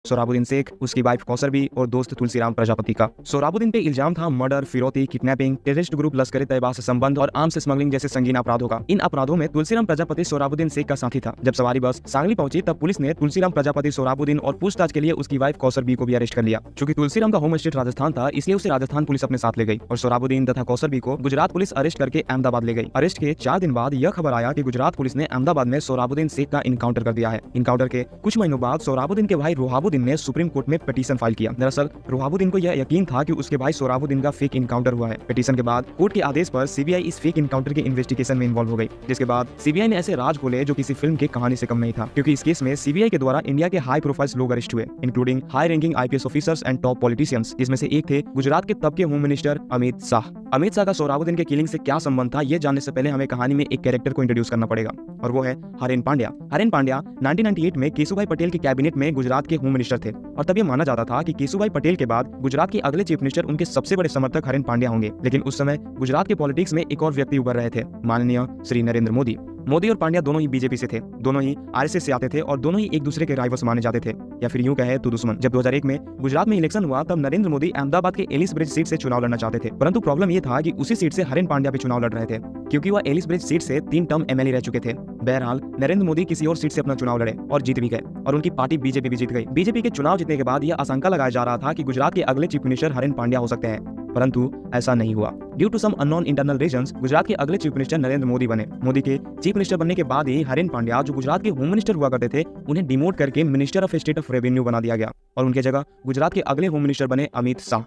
सोहराबुद्दीन शेख, उसकी wife Kausar B और दोस्त तुलसीराम प्रजापति का। सोहराबुद्दीन पे इल्जाम था मर्डर, फिरौती, किडनैपिंग, टेररिस्ट ग्रुप लश्कर तैयबा से संबंध और आर्म्स स्मगलिंग जैसे संगीन अपराधों का। इन अपराधों में तुलसीराम प्रजापति सोहराबुद्दीन शेख का साथी था। जब सवारी बस सांगली पहुंची तब पुलिस ने तुलसीराम प्रजापति सोहराबुद्दीन और पूछताछ के लिए उसकी वाइफ कौसर बी को भी अरेस्ट कर लिया। चूंकि तुलसीराम का होम स्टेट राजस्थान था, इसलिए उसे राजस्थान पुलिस अपने साथ ले गई और सोहराबुद्दीन तथा कौसर बी को गुजरात पुलिस अरेस्ट करके अहमदाबाद ले गई। अरेस्ट के 4 दिन बाद यह खबर आया कि गुजरात पुलिस ने अहमदाबाद में सोहराबुद्दीन शेख का इनकाउंटर कर दिया है। इनकाउंटर के कुछ महीनों बाद सोहराबुद्दीन के भाई रोहाबुद्दीन ने सुप्रीम कोर्ट में पिटीशन फाइल किया। दरअसल रोहाबुद्दीन को यह यकीन था कि उसके भाई सोहराबुद्दीन का फेक इनकाउंटर हुआ है। पिटीशन के बाद कोर्ट के आदेश पर सीबीआई इस फेक इनकाउंटर के इन्वेस्टिगेशन में इन्वॉल्व हो गई, जिसके बाद सीबीआई ने ऐसे राज खोले जो किसी फिल्म की कहानी से कम नहीं था, क्योंकि इस केस में सीबीआई के द्वारा इंडिया के हाई प्रोफाइल लोग अरेस्ट हुए, including high ranking IPS officers and top politicians, जिसमें से एक थे गुजरात के तब के होम मिनिस्टर अमित शाह। अमित शाह का सोहराबुद्दीन के किलिंग से क्या संबंध था, ये जानने से पहले हमें कहानी में एक कैरेक्टर को इंट्रोड्यूस करना पड़ेगा, और वो है हरेन पांड्या। हरेन पांड्या 1998 में केशुभाई पटेल के कैबिनेट में गुजरात के होम मिनिस्टर थे और तब ये माना जाता था कि केशुभाई पटेल के बाद गुजरात के अगले चीफ मिनिस्टर उनके सबसे बड़े समर्थक हरेन पांड्या होंगे। लेकिन उस समय गुजरात के पॉलिटिक्स में एक और व्यक्ति उभर रहे थे, माननीय श्री नरेंद्र मोदी। मोदी और पांड्या दोनों ही बीजेपी से थे, दोनों ही आरएसएस से आते थे और दोनों ही एक दूसरे के राइवल्स माने जाते थे, या फिर यूं कहे तो दुश्मन। जब 2001 में गुजरात में इलेक्शन हुआ तब नरेंद्र मोदी अहमदाबाद के एलिस ब्रिज सीट से चुनाव लड़ना चाहते थे, परंतु प्रॉब्लम ये था कि उसी सीट से हरेन पांड्या भी चुनाव लड़ रहे थे, क्योंकि वह एलिस ब्रिज सीट से 3 टर्म एमएलए रह चुके थे। बहरहाल नरेंद्र मोदी किसी और सीट से अपना चुनाव लड़े और जीत भी गए और उनकी पार्टी बीजेपी भी जीत गई। बीजेपी के चुनाव जीतने के बाद यह आशंका लगाया जा रहा था कि गुजरात के अगले चीफ मिनिस्टर हरेन पांड्या हो सकते हैं, परंतु ऐसा नहीं हुआ। Due to some unknown internal reasons Gujarat के अगले चीफ मिनिस्टर नरेंद्र मोदी बने। मोदी के चीफ मिनिस्टर बनने के बाद ही हरेन पांड्या, जो गुजरात के होम मिनिस्टर हुआ करते थे, उन्हें डिमोट करके minister of state of revenue बना दिया गया और उनके जगह गुजरात के अगले होम मिनिस्टर बने अमित शाह।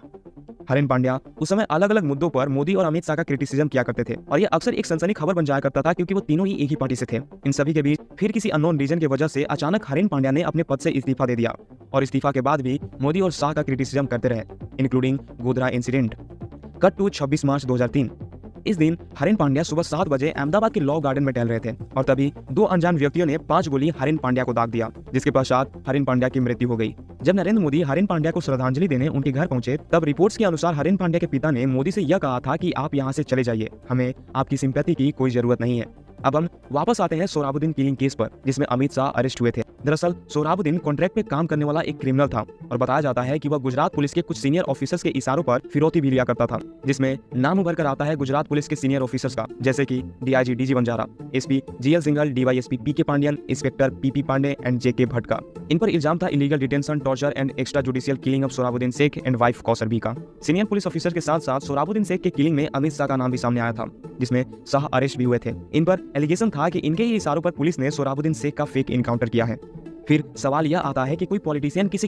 हरेन पांड्या उस समय अलग अलग मुद्दों पर मोदी और अमित शाह का क्रिटिसिज्म किया करते थे और यह अक्सर एक सनसनी खबर बन जाया करता था, क्योंकि वो तीनों ही एक ही पार्टी से थे। इन सभी के बीच फिर किसी अननोन रीजन की वजह से अचानक हरेन पांड्या ने अपने पद से इस्तीफा दे दिया और इस्तीफा के बाद भी मोदी और शाह का क्रिटिसिज्म करते रहे, including Godhra incident. Cut to 26 March 2003। इस दिन हरेन पांड्या सुबह 7 बजे अहमदाबाद के लॉ गार्डन में टहल रहे थे और तभी 2 अनजान व्यक्तियों ने 5 गोली हरेन पांड्या को दाग दिया, जिसके पश्चात हरेन पांड्या की मृत्यु हो गई। जब नरेंद्र मोदी हरेन पांड्या को श्रद्धांजलि देने उनके घर पहुंचे तब रिपोर्ट्स के अनुसार हरेन पांड्या के पिता ने मोदी से यह कहा था कि आप यहां से चले जाइए, हमें आपकी सिंपैथी की कोई जरूरत नहीं है। अब हम वापस आते हैं सोहराबुद्दीन किलिंग केस पर, जिसमें अमित शाह अरेस्ट हुए थे। दरअसल सोहराबुद्दीन कॉन्ट्रैक्ट पे काम करने वाला एक क्रिमिनल था और बताया जाता है कि वह गुजरात पुलिस के कुछ सीनियर ऑफिसर्स के इशारों पर फिरौती भी लिया करता था, जिसमें नाम उभर कर आता है गुजरात पुलिस के सीनियर ऑफिसर्स का, जैसे कि DIG DG Banjara, SP GL Singhal, DYSP PK Pandian, inspector PP Pandey and JK Bhatt का। इन पर इल्जाम था illegal detention, torture and extra judicial killing of Sohrabuddin Sheikh and wife Kausar Bi का। सीनियर पुलिस ऑफिसर के साथ साथ सोहराबुद्दीन शेख के किलिंग में अमित शाह का नाम भी सामने आया था, जिसमें शाह अरेस्ट भी हुए थे। इन पर एलिगेशन था कि इनके ही इशारों पर पुलिस ने सोहराबुद्दीन शेख का फेक इनकाउंटर किया है। फिर सवाल यह आता है कि कोई पॉलिटिशियन किसी